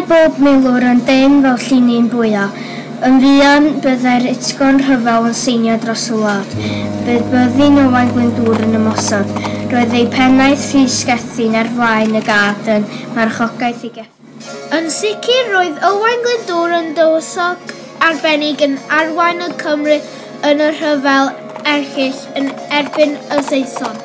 bob milwr yn dyn fel llinyn bwya. Yn fuan, byddai'r utgon rhyfel yn seinio dros y wlad. Bydd byddin Owain Glyndŵr yn ymosod. Roedd ei pennaeth rhysgethin ar flaen y gad yn marchogaeth i geffyl. Yn sicr roedd Owain Glyndŵr yn dywysog arbennig yn arwain y Cymru yn y rhyfel erchyll yn erbyn y Saeson.